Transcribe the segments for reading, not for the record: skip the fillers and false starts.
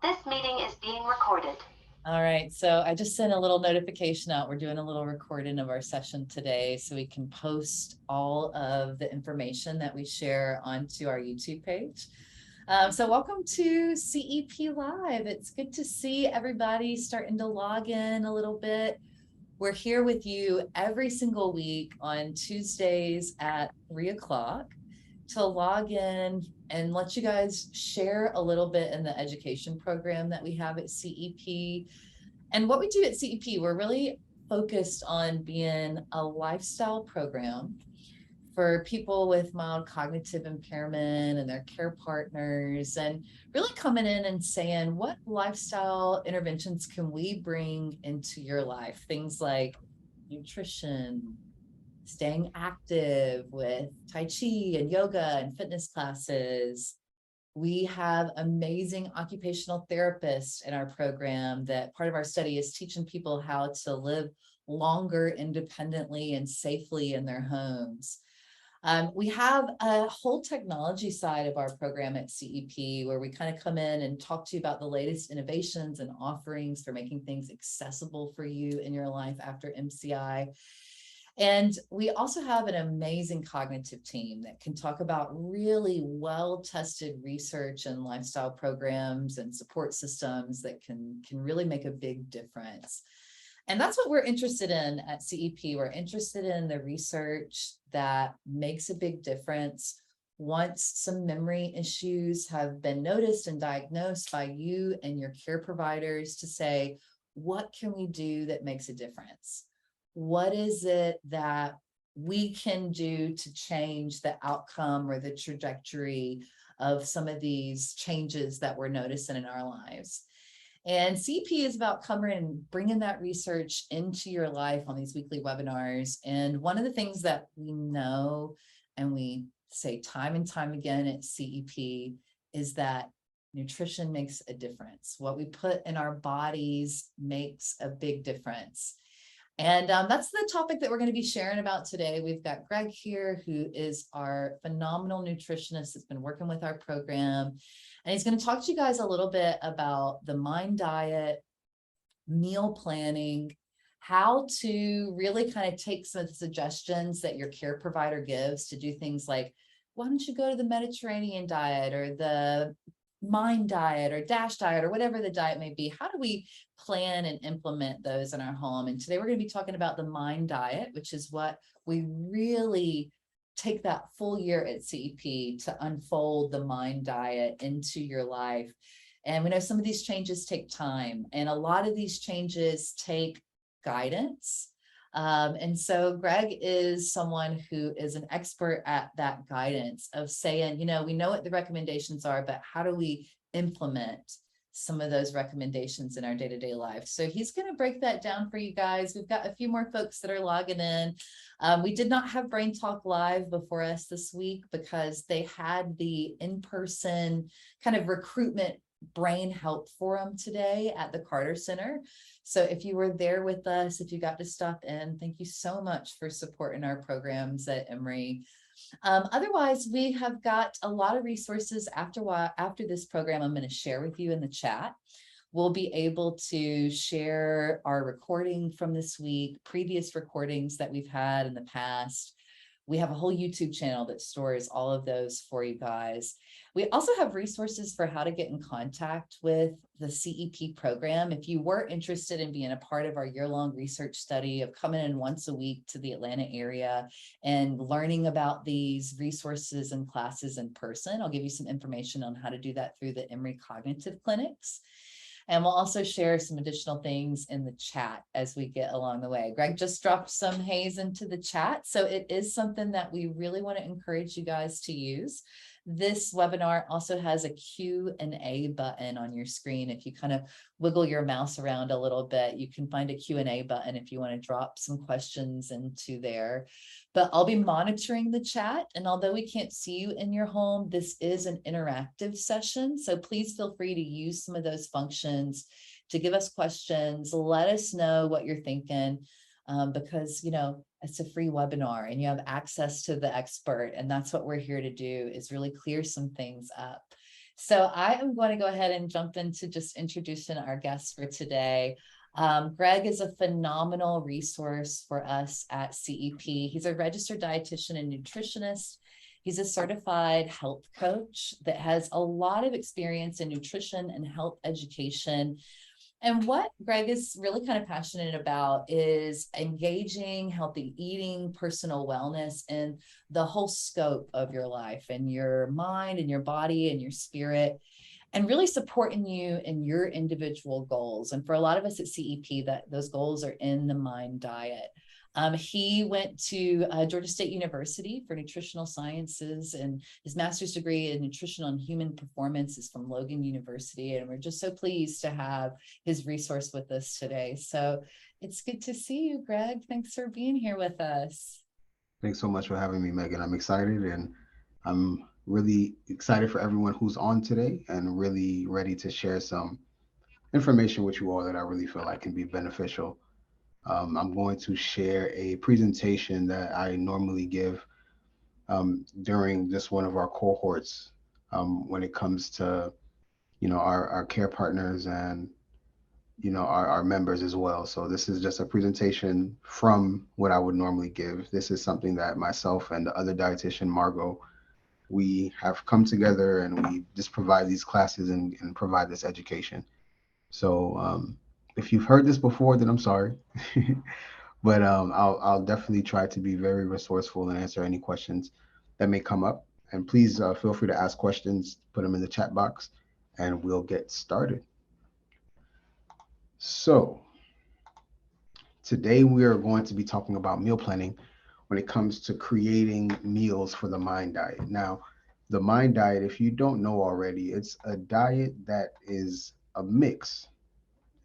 This meeting is being recorded. All right, so I just sent a little notification out. We're doing a little recording of our session today so we can post all of the information that we share onto our YouTube page. So welcome to CEP Live. It's good to see everybody starting to log in a little bit. We're here with you every single week on Tuesdays at 3 o'clock to log in and let you guys share a little bit in the education program that we have at CEP. And what we do at CEP, we're really focused on being a lifestyle program for people with mild cognitive impairment and their care partners, and really coming in and saying, what lifestyle interventions can we bring into your life? Things like nutrition, staying active with Tai Chi and yoga and fitness classes. We have amazing occupational therapists in our program that part of our study is teaching people how to live longer independently and safely in their homes. We have a whole technology side of our program at CEP where we kind of come in and talk to you about the latest innovations and offerings for making things accessible for you in your life after MCI. And we also have an amazing cognitive team that can talk about really well-tested research and lifestyle programs and support systems that can really make a big difference. And that's what we're interested in at CEP. We're interested in the research that makes a big difference once some memory issues have been noticed and diagnosed by you and your care providers, to say, what can we do that makes a difference? What is it that we can do to change the outcome or the trajectory of some of these changes that we're noticing in our lives? And CP is about coming and bringing that research into your life on these weekly webinars. And one of the things that we know, and we say time and time again at CEP, is that nutrition makes a difference. What we put in our bodies makes a big difference. And that's the topic that we're going to be sharing about today. We've got Greg here, who is our phenomenal nutritionist that's been working with our program. And he's going to talk to you guys a little bit about the Mind diet, meal planning, how to really kind of take some of the suggestions that your care provider gives to do things like, why don't you go to the Mediterranean diet or the Mind diet or DASH diet or whatever the diet may be? How do we plan and implement those in our home? And today we're going to be talking about the Mind diet, which is what we really take that full year at CEP to unfold the Mind diet into your life. And we know some of these changes take time, and a lot of these changes take guidance. And so Greg is someone who is an expert at that guidance of saying, we know what the recommendations are, but how do we implement some of those recommendations in our day-to-day life? So he's going to break that down for you guys. We've got a few more folks that are logging in. We did not have Brain Talk Live before us this week because they had the in-person kind of recruitment brain health forum today at the Carter Center. So if you were there with us, if you got to stop in, thank you so much for supporting our programs at Emory. Otherwise, we have got a lot of resources after this program I'm going to share with you in the chat. We'll be able to share our recording from this week, previous recordings that we've had in the past. We have a whole YouTube channel that stores all of those for you guys. We also have resources for how to get in contact with the CEP program. If you were interested in being a part of our year-long research study of coming in once a week to the Atlanta area and learning about these resources and classes in person, I'll give you some information on how to do that through the Emory Cognitive Clinics. And we'll also share some additional things in the chat as we get along the way. Greg just dropped some haze into the chat. So it is something that we really want to encourage you guys to use. This webinar also has a Q&A button on your screen. If you kind of wiggle your mouse around a little bit, you can find a Q&A button if you want to drop some questions into there. But I'll be monitoring the chat. And although we can't see you in your home, this is an interactive session. So please feel free to use some of those functions to give us questions. Let us know what you're thinking. Because, it's a free webinar and you have access to the expert. And that's what we're here to do, is really clear some things up. So I am going to go ahead and jump into just introducing our guest for today. Greg is a phenomenal resource for us at CEP. He's a registered dietitian and nutritionist. He's a certified health coach that has a lot of experience in nutrition and health education. And what Greg is really kind of passionate about is engaging healthy eating, personal wellness, and the whole scope of your life and your mind and your body and your spirit, and really supporting you in your individual goals. And for a lot of us at CEP, that those goals are in the mind diet. He went to Georgia State University for nutritional sciences, and his master's degree in nutritional and human performance is from Logan University. And we're just so pleased to have his resource with us today. So it's good to see you, Greg. Thanks for being here with us. Thanks so much for having me, Megan. I'm excited, and I'm really excited for everyone who's on today and really ready to share some information with you all that I really feel like can be beneficial. I'm going to share a presentation that I normally give during just one of our cohorts when it comes to our care partners and our members as well. So this is just a presentation from what I would normally give. This is something that myself and the other dietitian, Margot, we have come together and we just provide these classes and provide this education. So if you've heard this before, then I'm sorry. But I'll definitely try to be very resourceful and answer any questions that may come up. And please feel free to ask questions, put them in the chat box, and we'll get started. So today we are going to be talking about meal planning when it comes to creating meals for the mind diet. Now, the mind diet, if you don't know already, it's a diet that is a mix.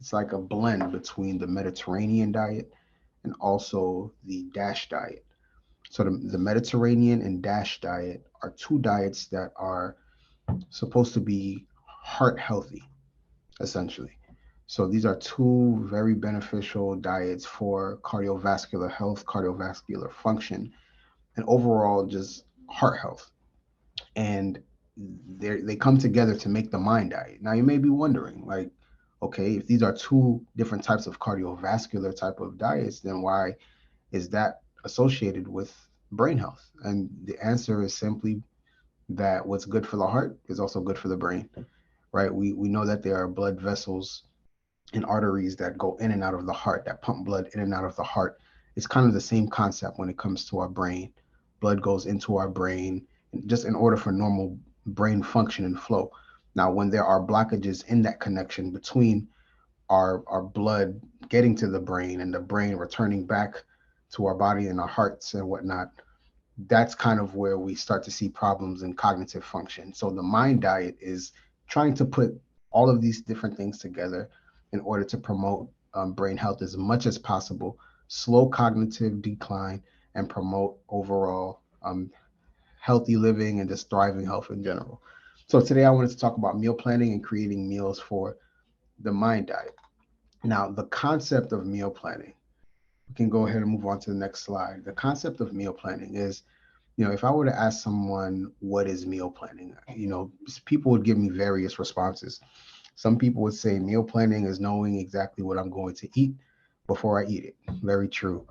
It's like a blend between the Mediterranean diet and also the DASH diet. So the Mediterranean and DASH diet are two diets that are supposed to be heart healthy, essentially. So these are two very beneficial diets for cardiovascular health, cardiovascular function, and overall just heart health. And they come together to make the mind diet. Now you may be wondering, like, okay, if these are two different types of cardiovascular type of diets, then why is that associated with brain health? And the answer is simply that what's good for the heart is also good for the brain, right? We know that there are blood vessels and arteries that go in and out of the heart, that pump blood in and out of the heart. It's kind of the same concept when it comes to our brain. Blood goes into our brain just in order for normal brain function and flow. Now, when there are blockages in that connection between our blood getting to the brain and the brain returning back to our body and our hearts and whatnot, that's kind of where we start to see problems in cognitive function. So the mind diet is trying to put all of these different things together in order to promote brain health as much as possible, slow cognitive decline, and promote overall healthy living and just thriving health in general. So today I wanted to talk about meal planning and creating meals for the mind diet. Now, the concept of meal planning, we can go ahead and move on to the next slide. The concept of meal planning is, if I were to ask someone what is meal planning, people would give me various responses. Some people would say meal planning is knowing exactly what I'm going to eat before I eat it. Very true.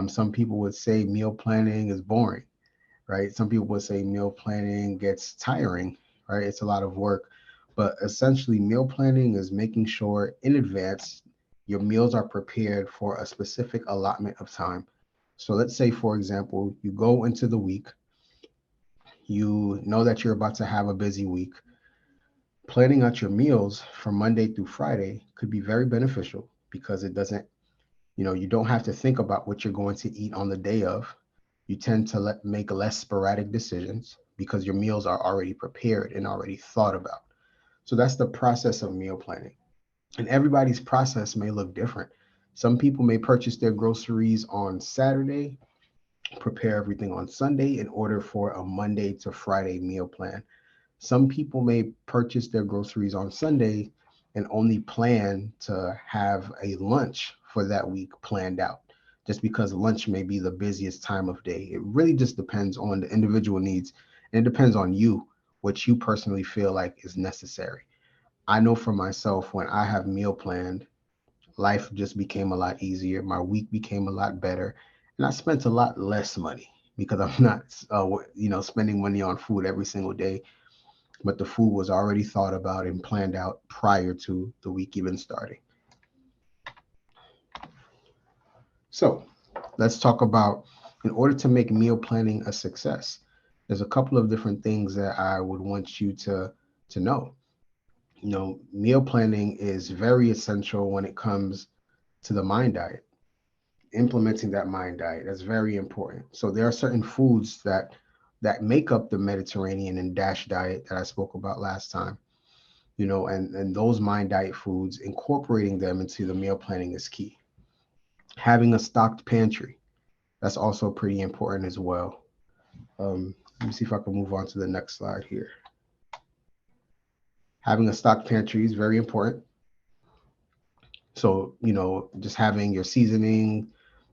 Some people would say meal planning is boring, right? Some people would say meal planning gets tiring, right? It's a lot of work. But essentially, meal planning is making sure in advance your meals are prepared for a specific allotment of time. So let's say, for example, you go into the week, you know that you're about to have a busy week. Planning out your meals from Monday through Friday could be very beneficial because it doesn't, you don't have to think about what you're going to eat on the day of. You tend to make less sporadic decisions because your meals are already prepared and already thought about. So that's the process of meal planning. And everybody's process may look different. Some people may purchase their groceries on Saturday, prepare everything on Sunday in order for a Monday to Friday meal plan. Some people may purchase their groceries on Sunday and only plan to have a lunch for that week planned out, just because lunch may be the busiest time of day. It really just depends on the individual needs, and it depends on you what you personally feel like is necessary. I know for myself, when I have meal planned, life just became a lot easier. My week became a lot better, and I spent a lot less money because I'm not, spending money on food every single day. But the food was already thought about and planned out prior to the week even starting. So let's talk about, in order to make meal planning a success, there's a couple of different things that I would want you to know. Meal planning is very essential when it comes to the mind diet. Implementing that mind diet, that's very important. So there are certain foods that make up the Mediterranean and DASH diet that I spoke about last time. And those mind diet foods, incorporating them into the meal planning is key. Having a stocked pantry, that's also pretty important as well. Let me see if I can move on to the next slide here. Having a stocked pantry is very important. So, just having your seasoning,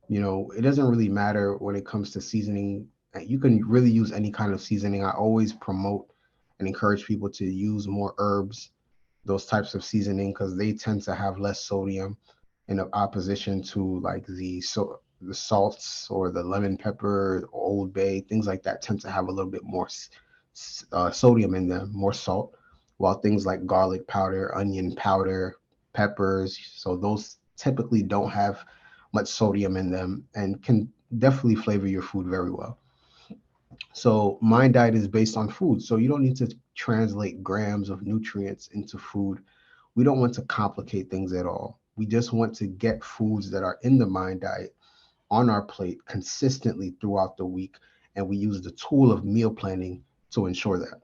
it doesn't really matter when it comes to seasoning. You can really use any kind of seasoning. I always promote and encourage people to use more herbs, those types of seasoning, because they tend to have less sodium in opposition to like the salts or the lemon pepper, Old Bay, things like that tend to have a little bit more sodium in them, more salt, while things like garlic powder, onion powder, peppers, so those typically don't have much sodium in them and can definitely flavor your food very well. So Mind Diet is based on food. So you don't need to translate grams of nutrients into food. We don't want to complicate things at all. We just want to get foods that are in the Mind Diet on our plate consistently throughout the week. And we use the tool of meal planning to ensure that.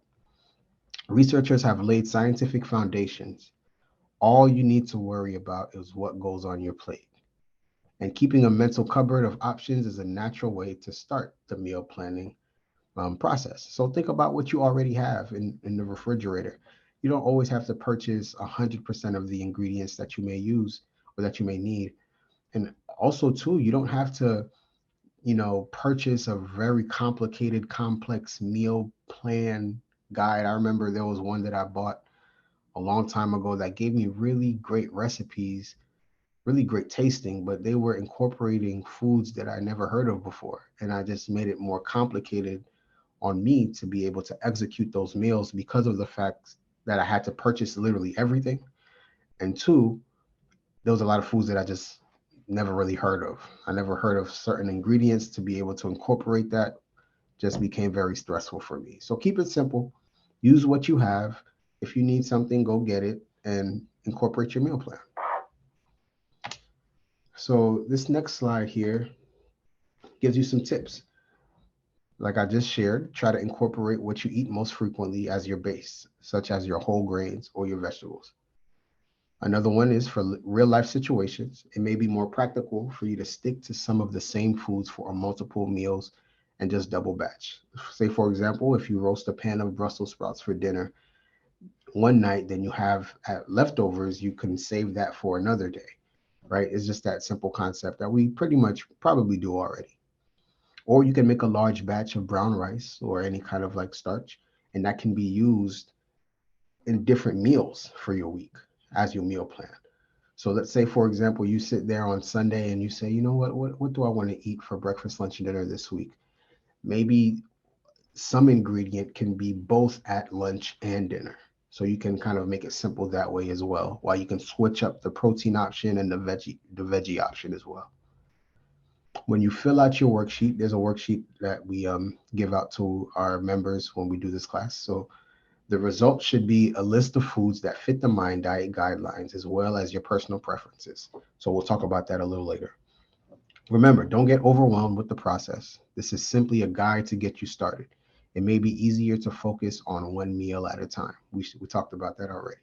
Researchers have laid scientific foundations. All you need to worry about is what goes on your plate. And keeping a mental cupboard of options is a natural way to start the meal planning process. So think about what you already have in the refrigerator. You don't always have to purchase 100% of the ingredients that you may use or that you may need. And also, too, you don't have to, purchase a very complicated, complex meal plan guide. I remember there was one that I bought a long time ago that gave me really great recipes, really great tasting, but they were incorporating foods that I never heard of before. And I just made it more complicated on me to be able to execute those meals because of the fact that I had to purchase literally everything. And two, there was a lot of foods that I just never really heard of. I never heard of certain ingredients. To be able to incorporate that just became very stressful for me. So keep it simple. Use what you have. If you need something, go get it and incorporate your meal plan. So this next slide here gives you some tips. Like I just shared, try to incorporate what you eat most frequently as your base, such as your whole grains or your vegetables. Another one is for real life situations. It may be more practical for you to stick to some of the same foods for multiple meals and just double batch. Say, for example, if you roast a pan of Brussels sprouts for dinner one night, then you have leftovers, you can save that for another day, right? It's just that simple concept that we pretty much probably do already. Or you can make a large batch of brown rice or any kind of like starch, and that can be used in different meals for your week as your meal plan. So let's say, for example, you sit there on Sunday and you say, you know what do I want to eat for breakfast, lunch, and dinner this week? Maybe some ingredient can be both at lunch and dinner. So you can kind of make it simple that way as well, while you can switch up the protein option and the veggie option as well. When you fill out your worksheet, there's a worksheet that we give out to our members when we do this class. So the result should be a list of foods that fit the Mind Diet guidelines as well as your personal preferences. So we'll talk about that a little later. Remember, don't get overwhelmed with the process. This is simply a guide to get you started. It may be easier to focus on one meal at a time. We talked about that already.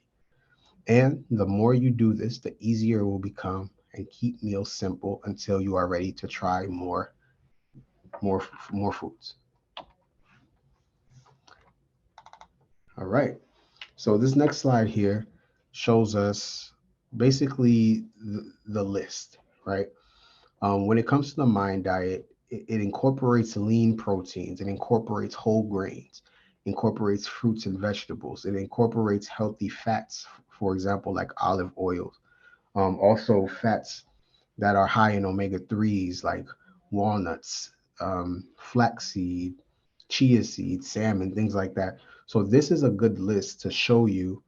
And the more you do this, the easier it will become, and keep meals simple until you are ready to try more, more foods. All right. So this next slide here shows us basically the list, right? When it comes to the Mind Diet, it incorporates lean proteins, it incorporates whole grains, incorporates fruits and vegetables. It incorporates healthy fats, for example, like olive oil. Also fats that are high in omega-3s like walnuts, flaxseed, chia seed, salmon, things like that. So this is a good list to show you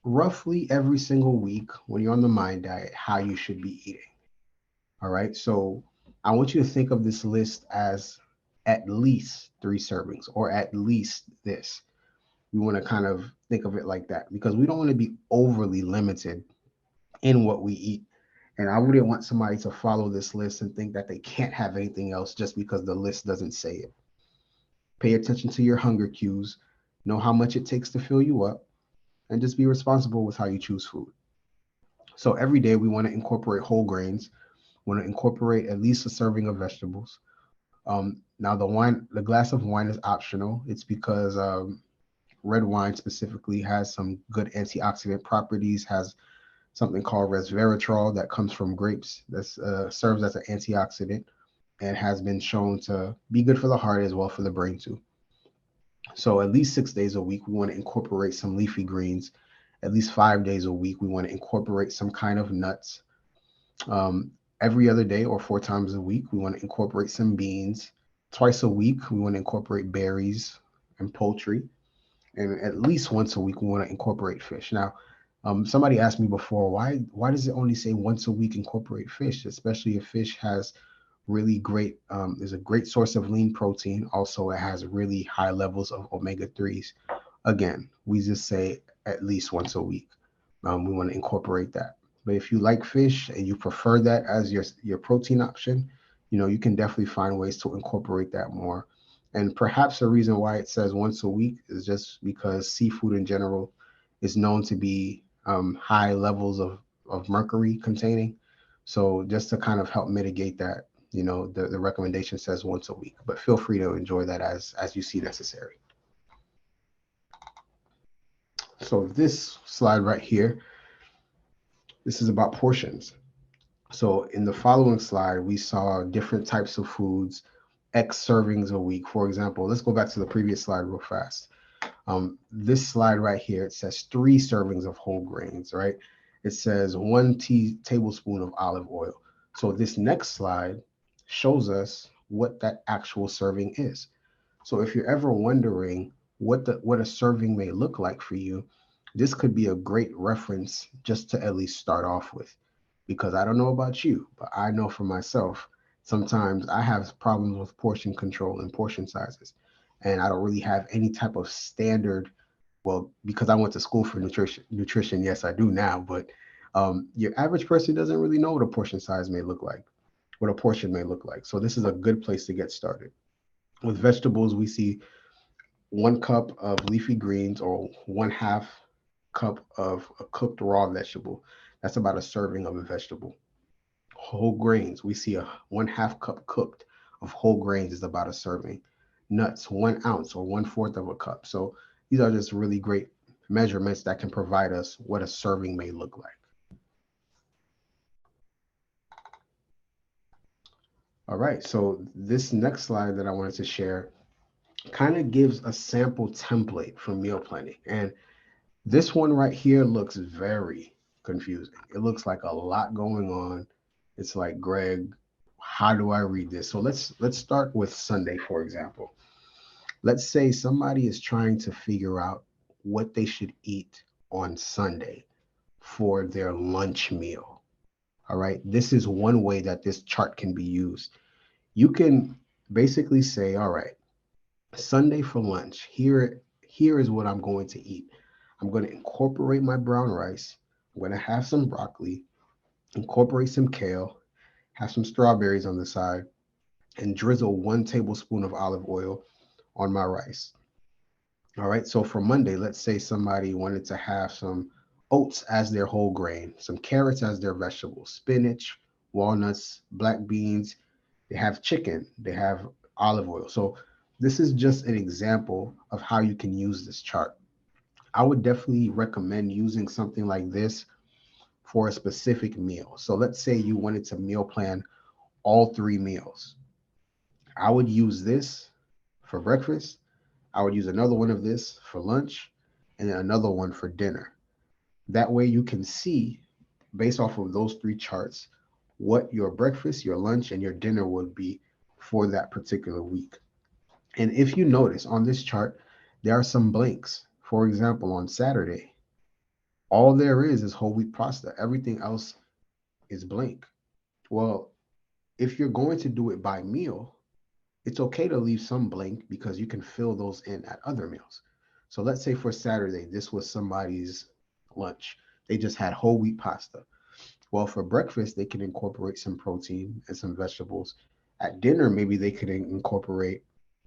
roughly every single week when you're on the Mind diet how you should be eating. All right. So I want you to think of this list as at least 3 servings or at least this. We want to kind of think of it like that because we don't want to be overly limited in what we eat. And I wouldn't want somebody to follow this list and think that they can't have anything else just because the list doesn't say it. Pay attention to your hunger cues, know how much it takes to fill you up, and just be responsible with how you choose food. So every day we want to incorporate whole grains, want to incorporate at least a serving of vegetables. Now the glass of wine is optional. It's because red wine specifically has some good antioxidant properties, has something called resveratrol that comes from grapes that serves as an antioxidant and has been shown to be good for the heart as well for the brain too. So at least 6 days a week, we want to incorporate some leafy greens. At least 5 days a week, we want to incorporate some kind of nuts. Every other day or 4 times a week, we want to incorporate some beans. Twice a week, we want to incorporate berries and poultry. And at least once a week, we want to incorporate fish. Now, somebody asked me before, why does it only say once a week incorporate fish, especially if fish has really great, is a great source of lean protein. Also, it has really high levels of omega-3s. Again, we just say at least once a week. We want to incorporate that. But if you like fish and you prefer that as your protein option, you can definitely find ways to incorporate that more. And perhaps the reason why it says once a week is just because seafood in general is known to be high levels of mercury containing. So just to kind of help mitigate that, the recommendation says once a week, but feel free to enjoy that as you see necessary. So this slide right here, this is about portions. So in the following slide, we saw different types of foods, X servings a week. For example, let's go back to the previous slide real fast. This slide right here, it says 3 servings of whole grains, right? It says 1 tablespoon of olive oil. So this next slide shows us what that actual serving is. So if you're ever wondering what a serving may look like for you, this could be a great reference just to at least start off with. Because I don't know about you, but I know for myself, sometimes I have problems with portion control and portion sizes. And I don't really have any type of standard. Well, because I went to school for nutrition, yes, I do now, but your average person doesn't really know what a portion size may look like, what a portion may look like. So this is a good place to get started. With vegetables, we see 1 cup of leafy greens or 1/2 cup of a cooked raw vegetable. That's about a serving of a vegetable. Whole grains, we see a 1/2 cup cooked of whole grains is about a serving. Nuts, 1 ounce or 1/4 of a cup. So these are just really great measurements that can provide us what a serving may look like. All right, so this next slide that I wanted to share kind of gives a sample template for meal planning. And this one right here looks very confusing. It looks like a lot going on. It's like, Greg, how do I read this? So let's start with Sunday, for example. Let's say somebody is trying to figure out what they should eat on Sunday for their lunch meal. All right. This is one way that this chart can be used. You can basically say, all right, Sunday for lunch, here is what I'm going to eat. I'm going to incorporate my brown rice. I'm going to have some broccoli, incorporate some kale, have some strawberries on the side, and drizzle 1 tablespoon of olive oil on my rice. All right. So for Monday, let's say somebody wanted to have some oats as their whole grain, some carrots as their vegetables, spinach, walnuts, black beans. They have chicken, they have olive oil. So this is just an example of how you can use this chart. I would definitely recommend using something like this for a specific meal. So let's say you wanted to meal plan all 3 meals. I would use this for breakfast. I would use another one of this for lunch and then another one for dinner. That way you can see, based off of those three charts, what your breakfast, your lunch, and your dinner would be for that particular week. And if you notice on this chart, there are some blanks. For example, on Saturday, all there is whole wheat pasta. Everything else is blank. Well, if you're going to do it by meal, it's okay to leave some blank because you can fill those in at other meals. So let's say for Saturday, this was somebody's lunch. They just had whole wheat pasta. Well, for breakfast, they can incorporate some protein and some vegetables. At dinner, maybe they could incorporate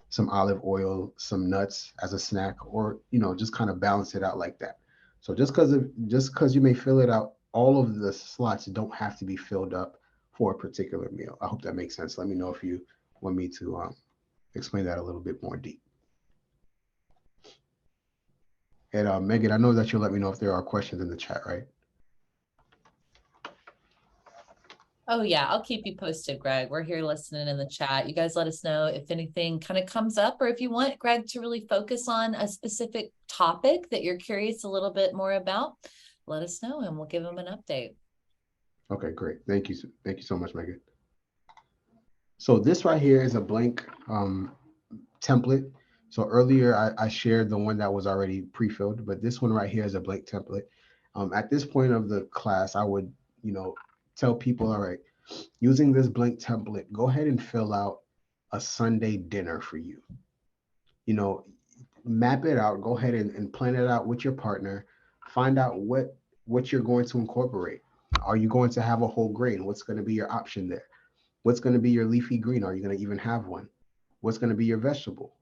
some olive oil, some nuts as a snack, or just kind of balance it out like that. So just because you may fill it out, all of the slots don't have to be filled up for a particular meal. I hope that makes sense. Let me know if you want me to explain that a little bit more deep. And Megan, I know that you'll let me know if there are questions in the chat, right? Oh yeah, I'll keep you posted, Greg. We're here listening in the chat. You guys let us know if anything kind of comes up, or if you want Greg to really focus on a specific topic that you're curious a little bit more about, let us know and we'll give him an update. Okay, great. Thank you. Thank you so much, Megan. So this right here is a blank template. So earlier I shared the one that was already pre-filled, but this one right here is a blank template. At this point of the class, I would, tell people, all right, using this blank template, go ahead and fill out a Sunday dinner for you. Map it out, go ahead and plan it out with your partner. Find out what you're going to incorporate. Are you going to have a whole grain? What's going to be your option there? What's going to be your leafy green? Are you going to even have one? What's going to be your vegetable?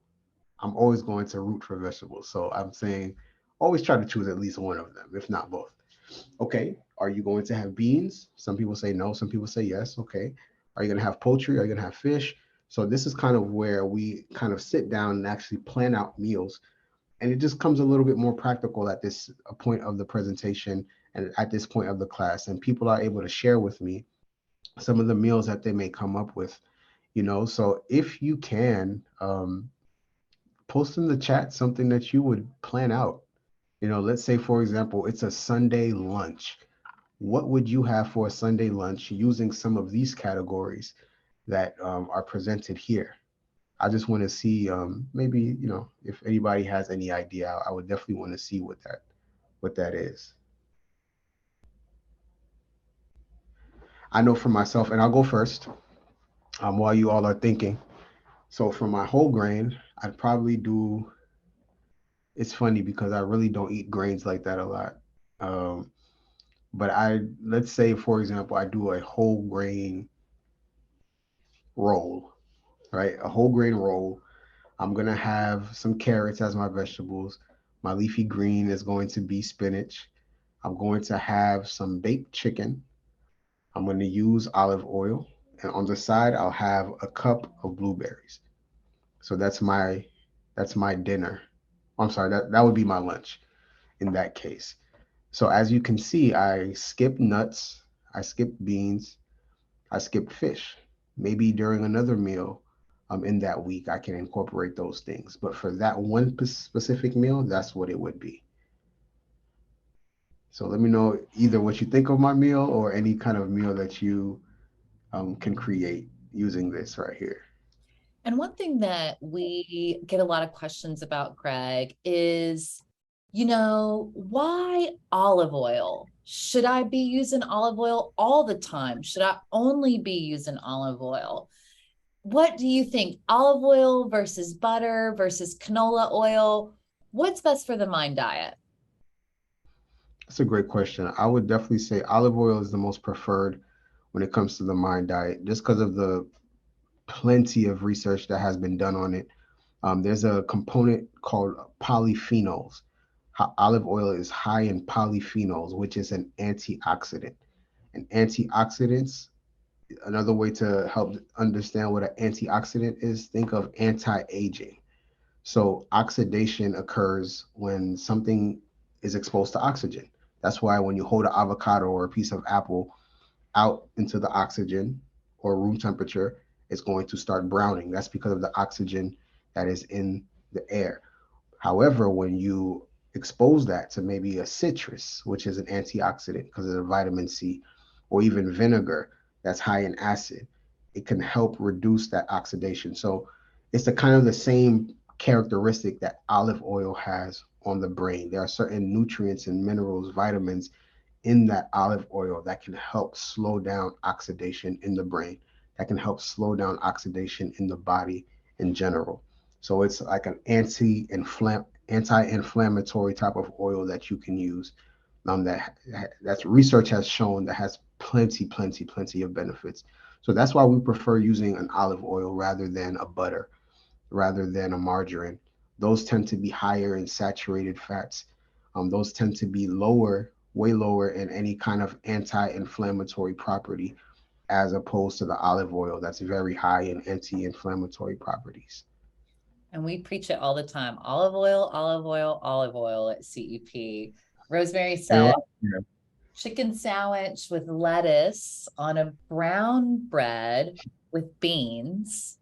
I'm always going to root for vegetables. So I'm saying always try to choose at least one of them, if not both. Okay, are you going to have beans? Some people say no, some people say yes. Okay, are you going to have poultry? Are you going to have fish? So this is kind of where we kind of sit down and actually plan out meals. And it just comes a little bit more practical at this point of the presentation and at this point of the class. And people are able to share with me some of the meals that they may come up with. So if you can, post in the chat something that you would plan out. Let's say, for example, it's a Sunday lunch. What would you have for a Sunday lunch using some of these categories that are presented here? I just want to see maybe, if anybody has any idea. I would definitely want to see what that is. I know for myself, and I'll go first while you all are thinking. So for my whole grain, I'd probably do, it's funny because I really don't eat grains like that a lot. Um, but let's say, for example, I do a whole grain roll, right? A whole grain roll. I'm going to have some carrots as my vegetables. My leafy green is going to be spinach. I'm going to have some baked chicken. I'm going to use olive oil. And on the side, I'll have a cup of blueberries. So that's my dinner. I'm sorry, that would be my lunch in that case. So as you can see, I skipped nuts, I skipped beans, I skipped fish. Maybe during another meal in that week, I can incorporate those things. But for that one specific meal, that's what it would be. So let me know either what you think of my meal or any kind of meal that you can create using this right here. And one thing that we get a lot of questions about, Greg, is, why olive oil? Should I be using olive oil all the time? Should I only be using olive oil? What do you think? Olive oil versus butter versus canola oil? What's best for the mind diet? That's a great question. I would definitely say olive oil is the most preferred when it comes to the mind diet, just because of the plenty of research that has been done on it. There's a component called polyphenols. Olive oil is high in polyphenols, which is an antioxidant. And antioxidants, another way to help understand what an antioxidant is, think of anti-aging. So oxidation occurs when something is exposed to oxygen. That's why when you hold an avocado or a piece of apple out into the oxygen or room temperature, it's going to start browning. That's because of the oxygen that is in the air. However, when you expose that to maybe a citrus, which is an antioxidant because of the vitamin C, or even vinegar that's high in acid, it can help reduce that oxidation. So it's the kind of the same characteristic that olive oil has on the brain. There are certain nutrients and minerals, vitamins in that olive oil that can help slow down oxidation in the brain, that can help slow down oxidation in the body in general. So it's like an anti-inflammatory type of oil that you can use. That's research has shown that has plenty of benefits. So that's why we prefer using an olive oil rather than a butter, rather than a margarine. Those tend to be higher in saturated fats. Those tend to be lower, way lower in any kind of anti-inflammatory property, as opposed to the olive oil that's very high in anti-inflammatory properties. And we preach it all the time. Olive oil, olive oil, olive oil at CEP. Rosemary And a said, lot, yeah, chicken sandwich with lettuce on a brown bread with beans.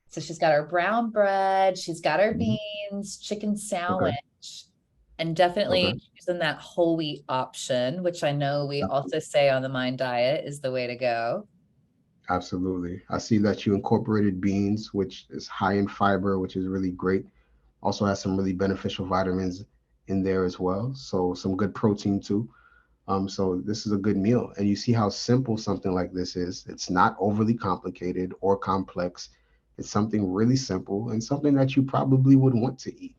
So she's got her brown bread, she's got her beans, chicken okay, sandwich, and definitely okay. choosing that whole wheat option, which I know we also say on the Mind Diet is the way to go. Absolutely. I see that you incorporated beans, which is high in fiber, which is really great. Also has some really beneficial vitamins in there as well. So some good protein too. So this is a good meal. And you see how simple something like this is. It's not overly complicated or complex. It's something really simple and something that you probably would want to eat.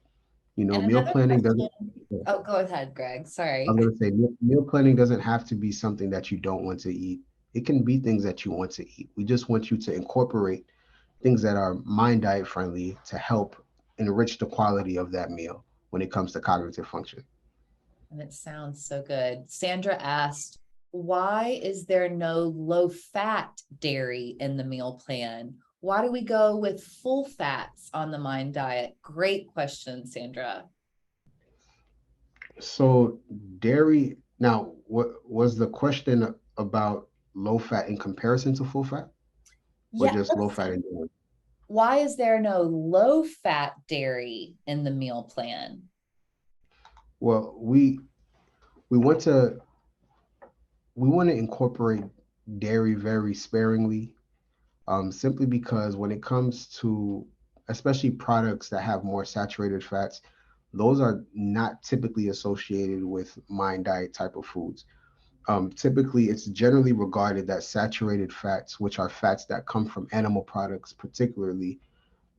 You know, And meal another planning doesn't, question. Oh, go ahead, Greg. I Sorry. was going to say, meal planning doesn't have to be something that you don't want to eat. It can be things that you want to eat. We just want you to incorporate things that are mind diet friendly to help enrich the quality of that meal when it comes to cognitive function. And it sounds so good. Sandra asked, why is there no low fat dairy in the meal plan? Why do we go with full fats on the Mind Diet? Great question, Sandra. So dairy, now what was the question about low fat in comparison to full fat, or Yeah, just low let's fat see. in general? Why is there no low fat dairy in the meal plan? Well, we want to incorporate dairy very sparingly, simply because when it comes to especially products that have more saturated fats, those are not typically associated with mind diet type of foods. Typically, it's generally regarded that saturated fats, which are fats that come from animal products, particularly,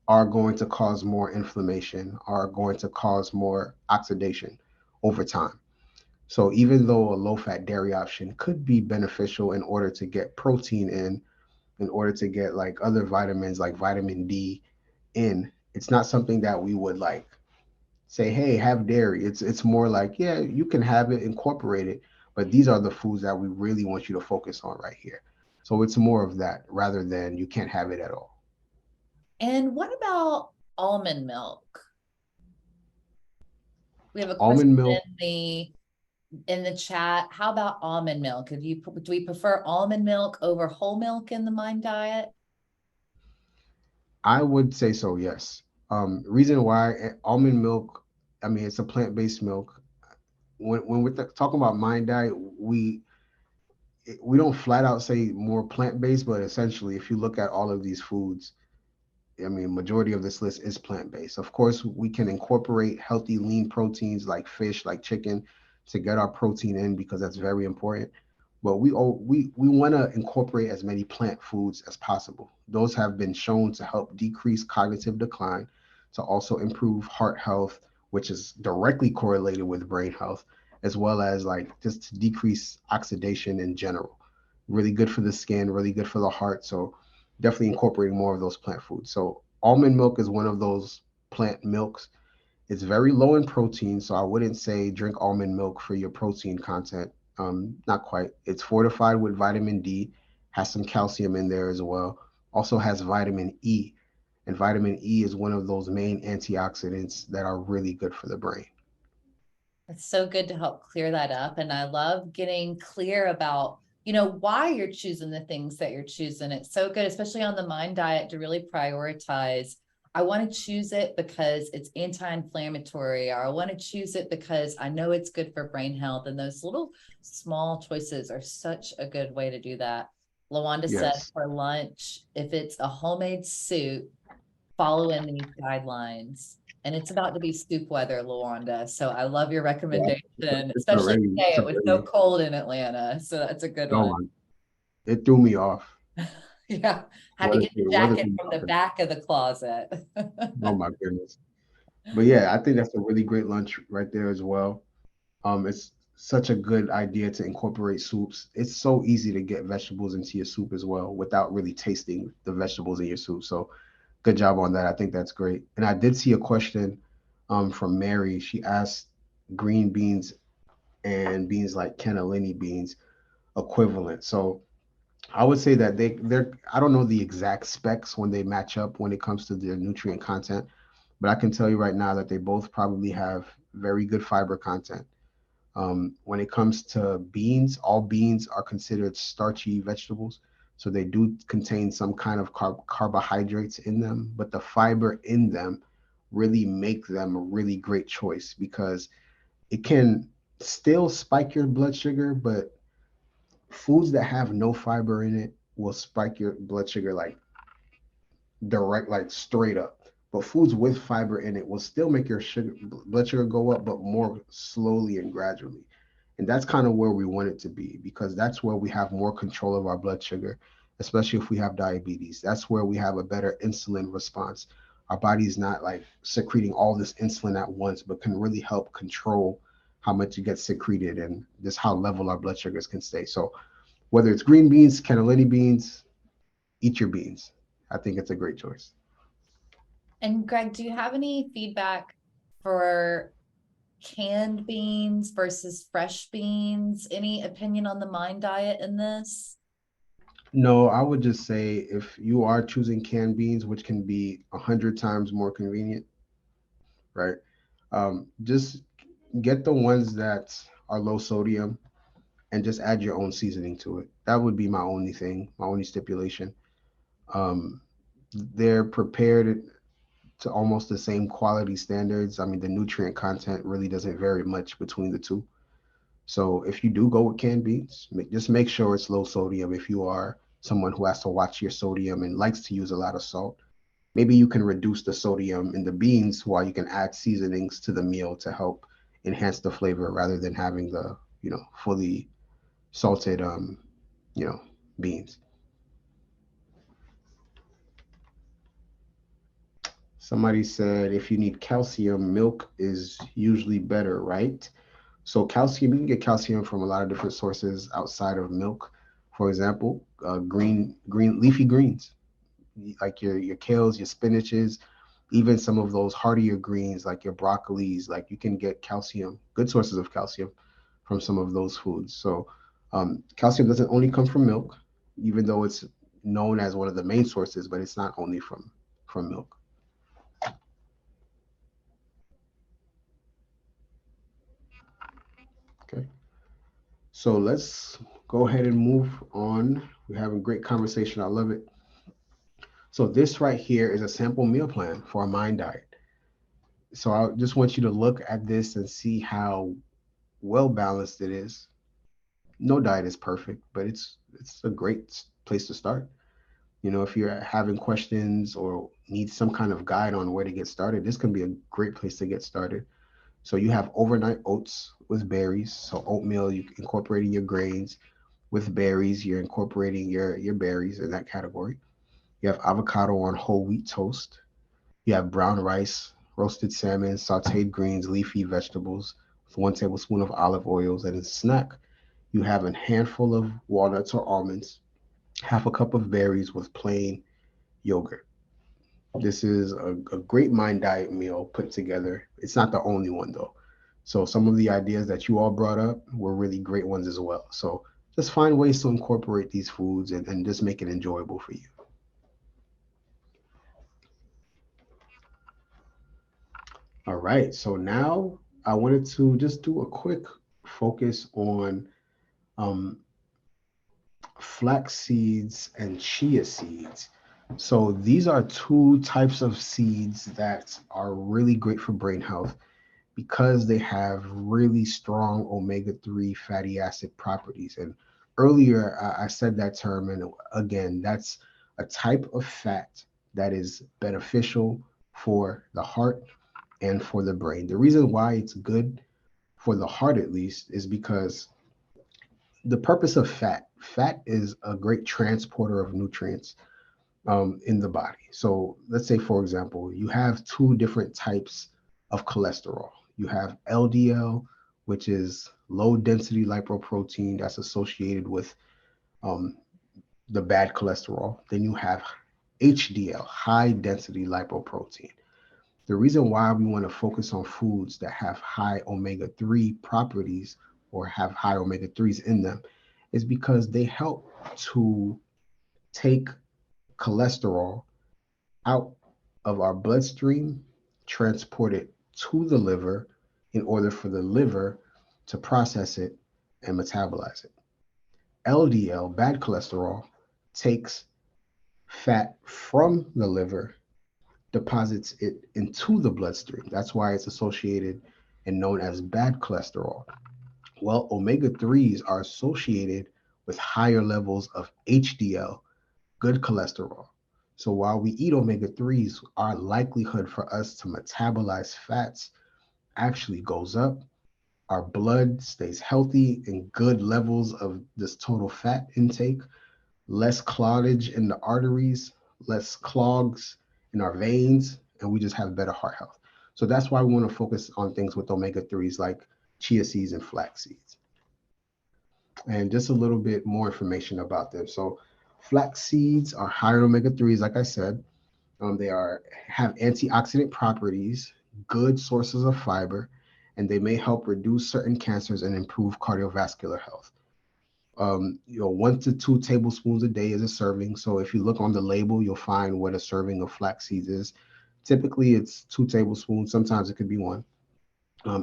are going to cause more inflammation, are going to cause more oxidation over time. So even though a low fat dairy option could be beneficial in order to get protein in order to get like other vitamins like vitamin D in, it's not something that we would like say, hey, have dairy. It's more like, yeah, you can have it, incorporate it, but these are the foods that we really want you to focus on right here. So it's more of that rather than you can't have it at all. And what about almond milk? We have a question Almond milk, in the chat. How about almond milk? Do we prefer almond milk over whole milk in the Mind Diet? I would say so, yes. Reason why almond milk, I mean, it's a plant-based milk. When we're talking about mind diet, we don't flat out say more plant-based, but essentially, if you look at all of these foods, I mean, majority of this list is plant-based. Of course, we can incorporate healthy, lean proteins like fish, like chicken, to get our protein in because that's very important. But we want to incorporate as many plant foods as possible. Those have been shown to help decrease cognitive decline, to also improve heart health, which is directly correlated with brain health, as well as like just to decrease oxidation in general. Really good for the skin, really good for the heart. So definitely incorporating more of those plant foods. So almond milk is one of those plant milks. It's very low in protein, so I wouldn't say drink almond milk for your protein content. Not quite. It's fortified with vitamin D, has some calcium in there as well. Also has vitamin E, and vitamin E is one of those main antioxidants that are really good for the brain. It's so good to help clear that up. And I love getting clear about, why you're choosing the things that you're choosing. It's so good, especially on the Mind Diet, to really prioritize I want to choose it because it's anti-inflammatory, or I want to choose it because I know it's good for brain health. And those little small choices are such a good way to do that. Lawanda said Yes. for lunch, if it's a homemade soup, follow in these guidelines. And it's about to be soup weather, Lawanda. So I love your Yeah, recommendation, it's especially already, today. it's It was so already, cold in Atlanta. So that's a good oh one. my, it threw me off. Yeah. Had to What get if a it wasn't jacket threw me from off? the back of the closet. Oh my goodness. But yeah, I think that's a really great lunch right there as well. It's such a good idea to incorporate soups. It's so easy to get vegetables into your soup as well without really tasting the vegetables in your soup. So good job on that. I think that's great. And I did see a question from Mary. She asked green beans and beans like cannellini beans equivalent. So I would say that they're I don't know the exact specs when they match up when it comes to their nutrient content, but I can tell you right now that they both probably have very good fiber content. When it comes to beans, all beans are considered starchy vegetables. So they do contain some kind of carbohydrates in them, but the fiber in them really make them a really great choice because it can still spike your blood sugar, but foods that have no fiber in it will spike your blood sugar like direct, like straight up. But foods with fiber in it will still make your blood sugar go up, but more slowly and gradually. And that's kind of where we want it to be because that's where we have more control of our blood sugar, especially if we have diabetes. That's where we have a better insulin response. Our body's not like secreting all this insulin at once, but can really help control how much it gets secreted and just how level our blood sugars can stay. So whether it's green beans, cannellini beans, eat your beans. I think it's a great choice. And Greg, do you have any feedback for canned beans versus fresh beans? Any opinion on the Mind diet in this? No, I would just say if you are choosing canned beans, which can be 100 times more convenient, right? Just get the ones that are low sodium and just add your own seasoning to it. That would be my only thing, my only stipulation. Um, they're prepared to almost the same quality standards. I mean, the nutrient content really doesn't vary much between the two. So if you do go with canned beans, just make sure it's low sodium. If you are someone who has to watch your sodium and likes to use a lot of salt, maybe you can reduce the sodium in the beans while you can add seasonings to the meal to help enhance the flavor rather than having the, fully salted, you know, beans. Somebody said if you need calcium, milk is usually better, right? So calcium, you can get calcium from a lot of different sources outside of milk. For example, green leafy greens, like your kales, your spinaches, even some of those hardier greens like your broccolis. Like you can get calcium, good sources of calcium from some of those foods. So calcium doesn't only come from milk, even though it's known as one of the main sources, but it's not only from milk. Okay. So let's go ahead and move on. We're having a great conversation. I love it. So this right here is a sample meal plan for a mind diet. So I just want you to look at this and see how well balanced it is. No diet is perfect, but it's a great place to start. If you're having questions or need some kind of guide on where to get started, this can be a great place to get started. So you have overnight oats with berries. So oatmeal, you incorporating your grains. With berries, you're incorporating your berries in that category. You have avocado on whole wheat toast. You have brown rice, roasted salmon, sauteed greens, leafy vegetables with 1 tablespoon of olive oils. And as a snack, you have a handful of walnuts or almonds, half a cup of berries with plain yogurt. This is a great mind diet meal put together. It's not the only one though. So some of the ideas that you all brought up were really great ones as well. So just find ways to incorporate these foods and just make it enjoyable for you. All right. So now I wanted to just do a quick focus on um, flax seeds and chia seeds. So these are two types of seeds that are really great for brain health because they have really strong omega-3 fatty acid properties. And earlier I said that term, and again, that's a type of fat that is beneficial for the heart and for the brain. The reason why it's good for the heart, at least, is because the purpose of fat is a great transporter of nutrients in the body. So let's say, for example, you have two different types of cholesterol. You have LDL, which is low density lipoprotein that's associated with um, the bad cholesterol. Then you have HDL, high density lipoprotein. The reason why we want to focus on foods that have high omega 3 properties or have high omega 3s in them is because they help to take cholesterol out of our bloodstream, transport it to the liver in order for the liver to process it and metabolize it. LDL, bad cholesterol, takes fat from the liver, deposits it into the bloodstream. That's why it's associated and known as bad cholesterol. Well, omega 3s are associated with higher levels of HDL, good cholesterol. So while we eat omega 3s, our likelihood for us to metabolize fats actually goes up. Our blood stays healthy in good levels of this total fat intake, less cloggage in the arteries, less clogs in our veins, and we just have better heart health. So that's why we want to focus on things with omega 3s like chia seeds and flax seeds. And just a little bit more information about them. So flax seeds are higher in omega 3s, like I said. They are have antioxidant properties, good sources of fiber, and they may help reduce certain cancers and improve cardiovascular health. 1 to 2 tablespoons a day is a serving. So if you look on the label, you'll find what a serving of flax seeds is. Typically, it's 2 tablespoons. Sometimes it could be one.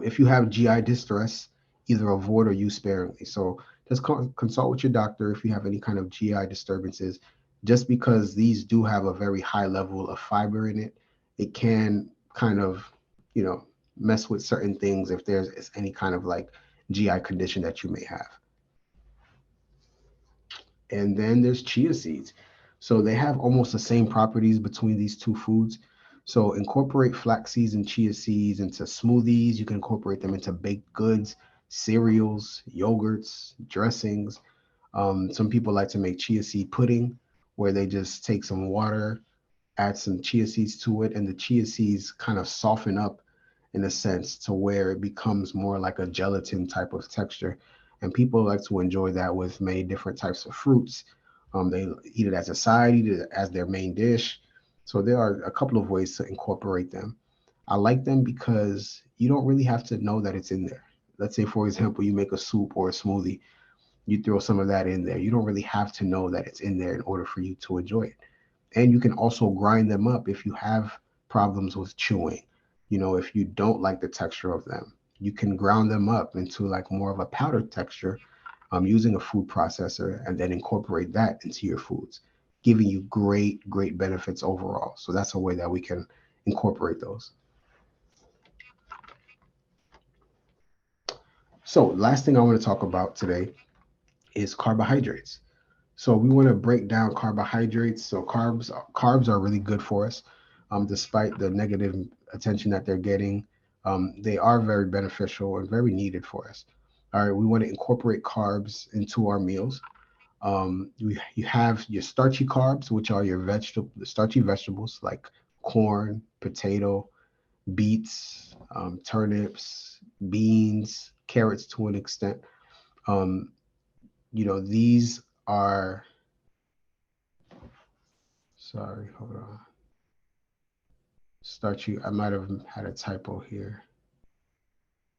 If you have GI distress, either avoid or use sparingly. So just consult with your doctor if you have any kind of GI disturbances. Just because these do have a very high level of fiber in it, it can kind of, you know, mess with certain things if there's any kind of like GI condition that you may have. And then there's chia seeds. So they have almost the same properties between these two foods. So incorporate flax seeds and chia seeds into smoothies. You can incorporate them into baked goods, cereals, yogurts, dressings. Some people like to make chia seed pudding, where they just take some water, add some chia seeds to it, and the chia seeds kind of soften up in a sense to where it becomes more like a gelatin type of texture. And people like to enjoy that with many different types of fruits. They eat it as a side, eat it as their main dish. So there are a couple of ways to incorporate them. I like them because you don't really have to know that it's in there. Let's say, for example, you make a soup or a smoothie, you throw some of that in there. You don't really have to know that it's in there in order for you to enjoy it. And you can also grind them up if you have problems with chewing. If you don't like the texture of them, you can ground them up into like more of a powder texture using a food processor and then incorporate that into your foods, giving you great, great benefits overall. So that's a way that we can incorporate those. So, last thing I want to talk about today is carbohydrates. So we want to break down carbohydrates. So carbs are really good for us, despite the negative attention that they're getting. They are very beneficial and very needed for us. All right, we want to incorporate carbs into our meals. You have your starchy carbs, which are your starchy vegetables like corn, potato, beets, turnips, beans, carrots to an extent. Um, these are Sorry, hold on. Starchy, I might have had a typo here.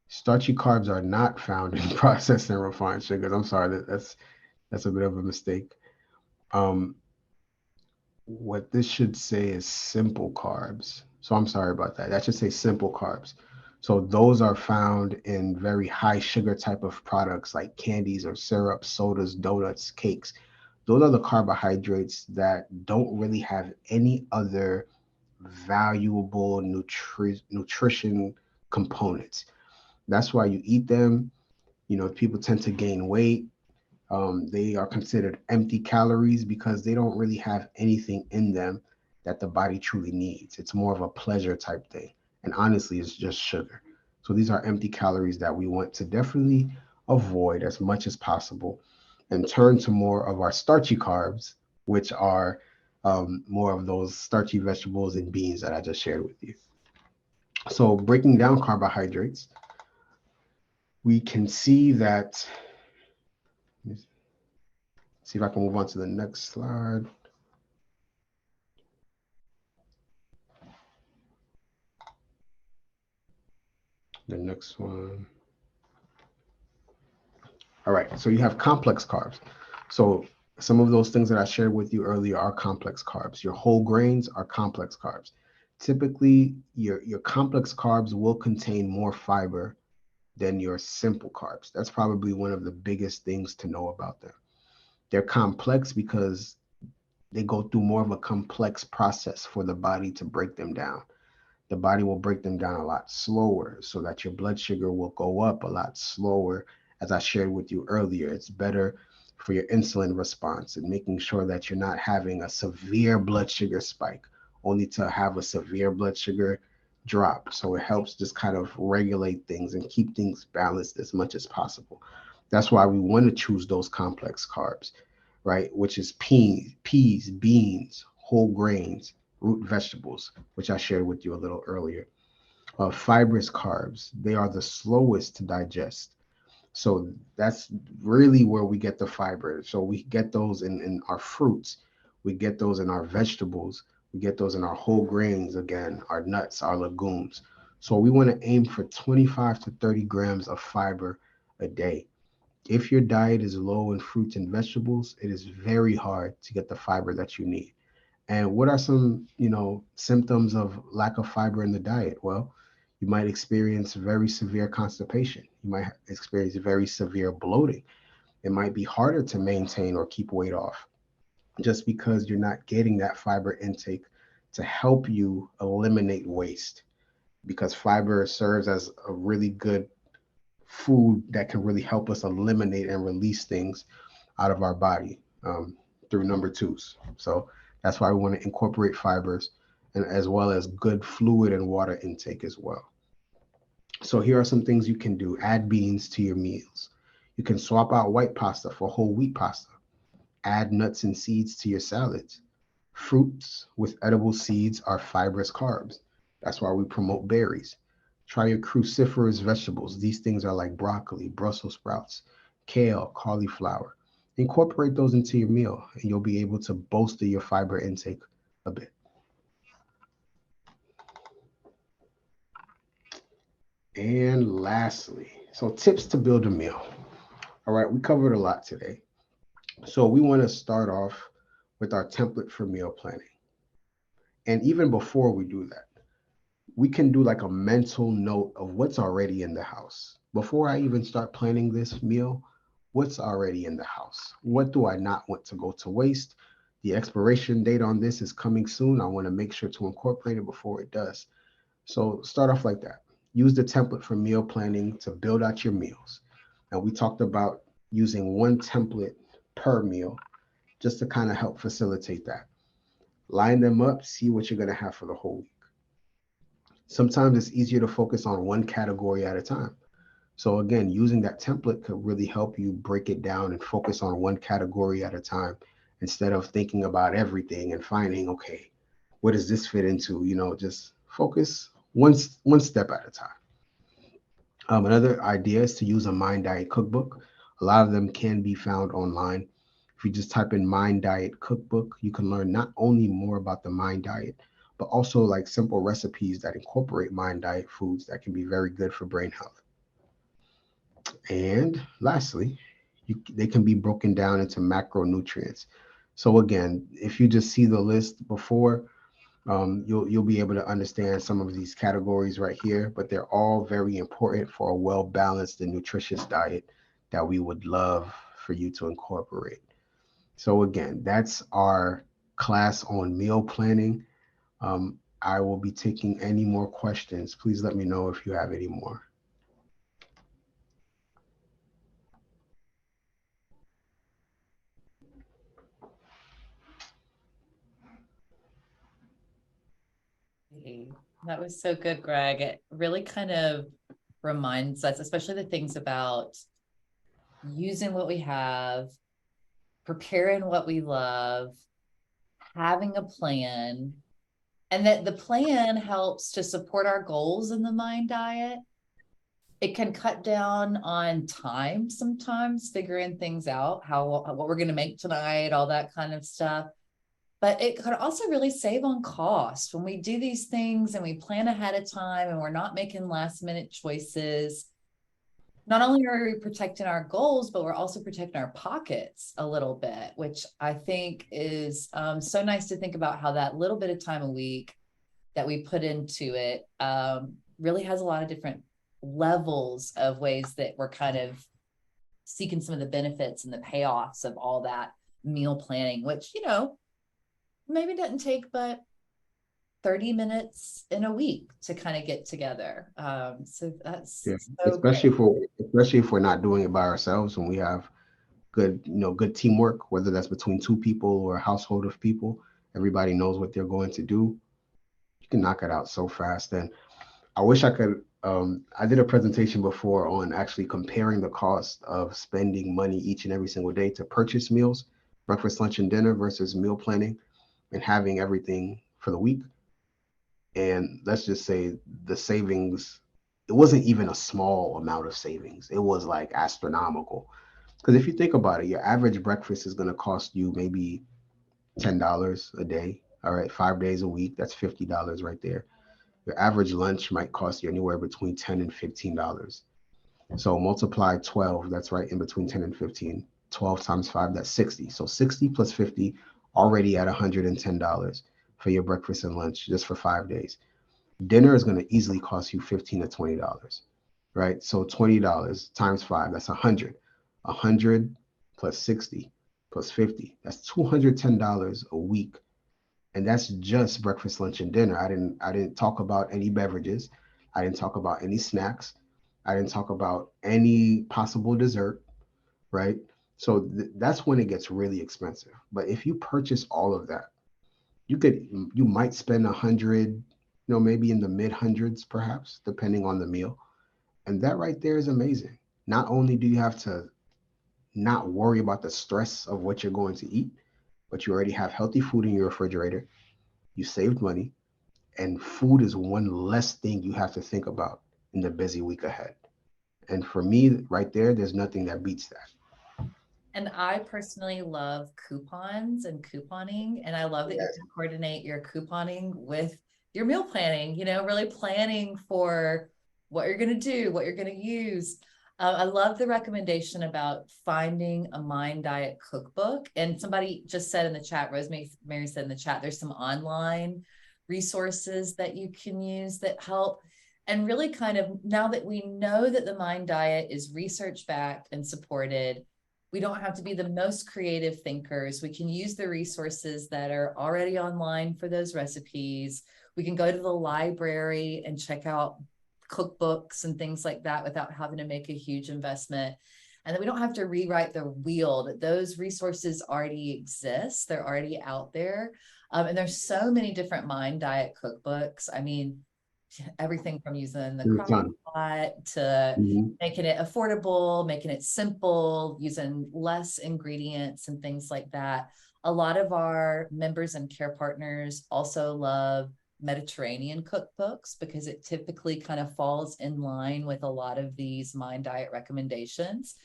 Starchy carbs are not found in processed and refined sugars. I'm sorry, that's a bit of a mistake. Um, what this should say is simple carbs. So I'm sorry about that. That should say simple carbs. So those are found in very high sugar type of products like candies or syrups, sodas, donuts, cakes. Those are the carbohydrates that don't really have any other valuable nutrition components. That's why you eat them. People tend to gain weight. They are considered empty calories because they don't really have anything in them that the body truly needs. It's more of a pleasure type thing. And honestly, it's just sugar. So these are empty calories that we want to definitely avoid as much as possible and turn to more of our starchy carbs, which are more of those starchy vegetables and beans that I just shared with you. So breaking down carbohydrates, we can see that, see if I can move on to the next slide. The next one. All right, so you have complex carbs. So some of those things that I shared with you earlier are complex carbs. Your whole grains are complex carbs. Typically, your complex carbs will contain more fiber than your simple carbs. That's probably one of the biggest things to know about them. They're complex because they go through more of a complex process for the body to break them down. The body will break them down a lot slower so that your blood sugar will go up a lot slower. As I shared with you earlier, it's better for your insulin response and making sure that you're not having a severe blood sugar spike, only to have a severe blood sugar drop. So it helps just kind of regulate things and keep things balanced as much as possible. That's why we want to choose those complex carbs, right? Which is peas, beans, whole grains, root vegetables, which I shared with you a little earlier. Fibrous carbs, they are the slowest to digest. So that's really where we get the fiber. So we get those in our fruits, we get those in our vegetables, we get those in our whole grains, again, our nuts, our legumes. So we want to aim for 25 to 30 grams of fiber a day. If your diet is low in fruits and vegetables, it is very hard to get the fiber that you need. And what are some, symptoms of lack of fiber in the diet? Well, you might experience very severe constipation. You might experience very severe bloating. It might be harder to maintain or keep weight off just because you're not getting that fiber intake to help you eliminate waste. Because fiber serves as a really good food that can really help us eliminate and release things out of our body through number twos. So that's why we want to incorporate fibers and as well as good fluid and water intake as well. So here are some things you can do. Add beans to your meals. You can swap out white pasta for whole wheat pasta. Add nuts and seeds to your salads. Fruits with edible seeds are fibrous carbs. That's why we promote berries. Try your cruciferous vegetables. These things are like broccoli, Brussels sprouts, kale, cauliflower. Incorporate those into your meal, and you'll be able to bolster your fiber intake a bit. And lastly, so tips to build a meal. All right, we covered a lot today. So we want to start off with our template for meal planning. And even before we do that, we can do like a mental note of what's already in the house. Before I even start planning this meal, what's already in the house? What do I not want to go to waste? The expiration date on this is coming soon. I want to make sure to incorporate it before it does. So start off like that. Use the template for meal planning to build out your meals. And we talked about using one template per meal just to kind of help facilitate that. Line them up, see what you're going to have for the whole week. Sometimes it's easier to focus on one category at a time. So again, using that template could really help you break it down and focus on one category at a time instead of thinking about everything and finding, okay, what does this fit into? Just focus one step at a time. Another idea is to use a Mind Diet cookbook. A lot of them can be found online. If you just type in Mind Diet cookbook, you can learn not only more about the Mind Diet, but also like simple recipes that incorporate Mind Diet foods that can be very good for brain health. And lastly, they can be broken down into macronutrients. So again, if you just see the list before, you'll be able to understand some of these categories right here, but they're all very important for a well-balanced and nutritious diet that we would love for you to incorporate. So again, that's our class on meal planning. I will be taking any more questions. Please let me know if you have any more. That was so good, Greg. It really kind of reminds us, especially the things about using what we have, preparing what we love, having a plan, and that the plan helps to support our goals in the Mind Diet. It can cut down on time sometimes, figuring things out, what we're going to make tonight, all that kind of stuff. But it could also really save on cost when we do these things and we plan ahead of time and we're not making last minute choices. Not only are we protecting our goals, but we're also protecting our pockets a little bit, which I think is so nice to think about how that little bit of time a week that we put into it really has a lot of different levels of ways that we're kind of seeking some of the benefits and the payoffs of all that meal planning, which, maybe doesn't take but 30 minutes in a week to kind of get together. So that's Yeah, so great. especially if we're not doing it by ourselves, when we have good teamwork, whether that's between two people or a household of people, everybody knows what they're going to do. You can knock it out so fast. And I wish I could. I did a presentation before on actually comparing the cost of spending money each and every single day to purchase meals, breakfast, lunch, and dinner versus meal planning and having everything for the week. And let's just say the savings, it wasn't even a small amount of savings. It was like astronomical. Because if you think about it, your average breakfast is going to cost you maybe $10 a day. All right, 5 days a week, that's $50 right there. Your average lunch might cost you anywhere between $10 and $15. So multiply 12, that's right in between 10 and 15. 12 times 5, that's 60. So 60 plus 50, already at $110 for your breakfast and lunch just for 5 days. Dinner is going to easily cost you $15 to $20, right? So $20 times 5, that's 100. 100 plus 60 plus 50, that's $210 a week, and that's just breakfast, lunch, and dinner. I didn't talk about any beverages. I didn't talk about any snacks. I didn't talk about any possible dessert, right? So that's when it gets really expensive. But if you purchase all of that, you might spend 100, maybe in the mid hundreds, perhaps, depending on the meal. And that right there is amazing. Not only do you have to not worry about the stress of what you're going to eat, but you already have healthy food in your refrigerator. You saved money, and food is one less thing you have to think about in the busy week ahead. And for me, right there, there's nothing that beats that. And I personally love coupons and couponing. And I love that you Yeah. can coordinate your couponing with your meal planning, really planning for what you're going to do, what you're going to use. I love the recommendation about finding a Mind Diet cookbook. And somebody just said in the chat, Rosemary Mary said in the chat, there's some online resources that you can use that help. And really kind of now that we know that the Mind Diet is research backed and supported, we don't have to be the most creative thinkers. We can use the resources that are already online for those recipes. We can go to the library and check out cookbooks and things like that without having to make a huge investment. And then we don't have to rewrite the wheel. Those resources already exist. They're already out there. And there's so many different Mind Diet cookbooks. I mean, everything from using the There's a crock ton. pot to Mhm. making it affordable, making it simple, using less ingredients and things like that. A lot of our members and care partners also love Mediterranean cookbooks because it typically kind of falls in line with a lot of these Mind Diet recommendations.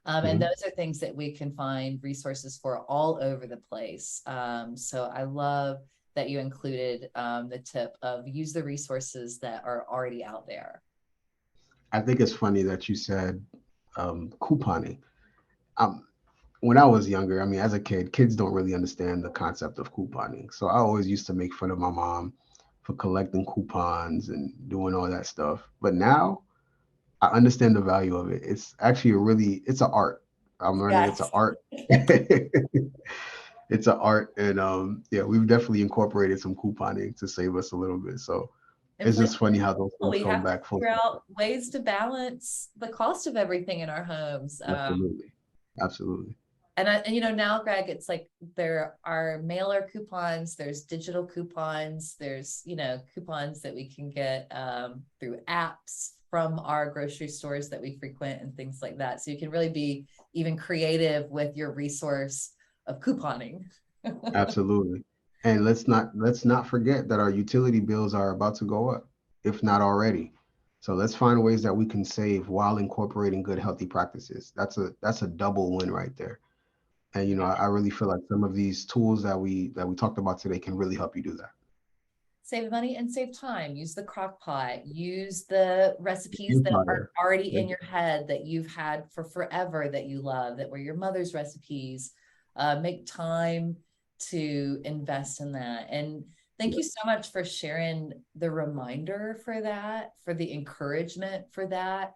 And Mhm. those are things that we can find resources for all over the place. So I love that you included the tip of use the resources that are already out there. I think it's funny that you said couponing. Um, when I was younger, I mean, as a kid, kids don't really understand the concept of couponing. So I always used to make fun of my mom for collecting coupons and doing all that stuff. But now I understand the value of it. It's actually it's an art. I'm learning it's an Yes. art. It's an art, and yeah, we've definitely incorporated some couponing to save us a little bit. So it's Inflation, just funny how those things we come have to back full figure circle. out ways to balance the cost of everything in our homes. Absolutely, absolutely. And you know, now, Greg, it's like there are mailer coupons, there's digital coupons, there's, you know, coupons that we can get through apps from our grocery stores that we frequent and things like that. So you can really be even creative with your resource of couponing. Absolutely. And let's not forget that our utility bills are about to go up, if not already. So let's find ways that we can save while incorporating good healthy practices. That's a double win right there. And I really feel like some of these tools that we talked about today can really help you do that. Save money and save time. Use the crock pot. Use the recipes that are Empire. already Yeah, in your head that you've had for forever that you love, that were your mother's recipes. Make time to invest in that. And thank yeah, you so much for sharing the reminder for that, for the encouragement for that.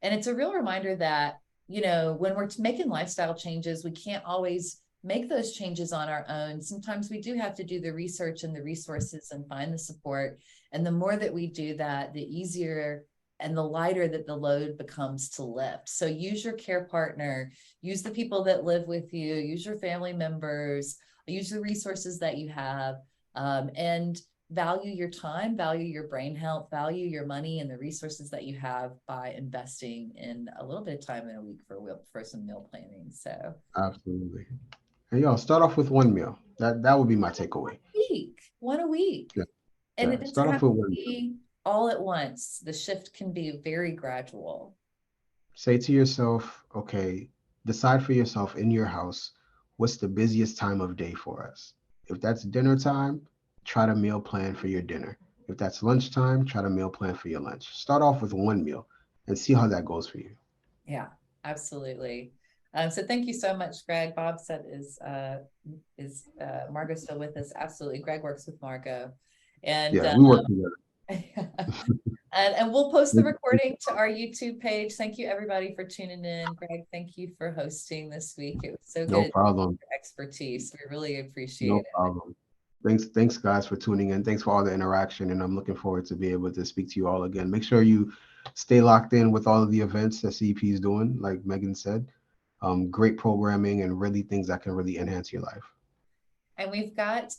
And it's a real reminder that, you know, when we're making lifestyle changes, we can't always make those changes on our own. Sometimes we do have to do the research and the resources and find the support. And the more that we do that, the easier and the lighter that the load becomes to lift. So use your care partner, use the people that live with you, use your family members, use the resources that you have, and value your time, value your brain health, value your money and the resources that you have by investing in a little bit of time in a week for some meal planning. So absolutely. And y'all start off with one meal. That would be my takeaway. one a week. Yeah, And yeah. it doesn't Start off have with to one meal. be all at once. The shift can be very gradual. Say to yourself, okay, decide for yourself in your house, what's the busiest time of day for us? If that's dinner time, try to meal plan for your dinner. If that's lunchtime, try to meal plan for your lunch. Start off with one meal and see how that goes for you. Yeah, absolutely. So thank you so much, Greg. Bob said is Margot still with us? Absolutely. Greg works with Margot. And Yeah, we work together. and we'll post the recording to our YouTube page. Thank you everybody for tuning in. Greg, thank you for hosting this week. It was so No good. problem. Your expertise. We really appreciate No it. problem. Thanks guys for tuning in. Thanks for all the interaction, and I'm looking forward to be able to speak to you all again. Make sure you stay locked in with all of the events that CP is doing, like Megan said. Great programming and really things that can really enhance your life. And we've got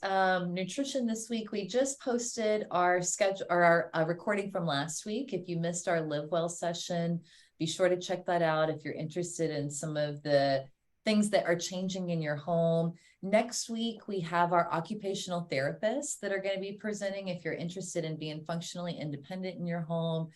nutrition this week. We just posted our schedule or our recording from last week. If you missed our Live Well session, be sure to check that out if you're interested in some of the things that are changing in your home. Next week, we have our occupational therapists that are going to be presenting if you're interested in being functionally independent in your home.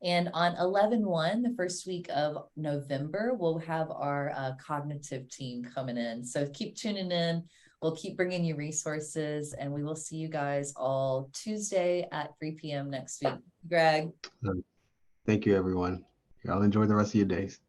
And on 11/1, the first week of November, we'll have our cognitive team coming in. So keep tuning in. We'll keep bringing you resources, and we will see you guys all Tuesday at 3 p.m. next week. Greg. Thank you, everyone. Y'all enjoy the rest of your days.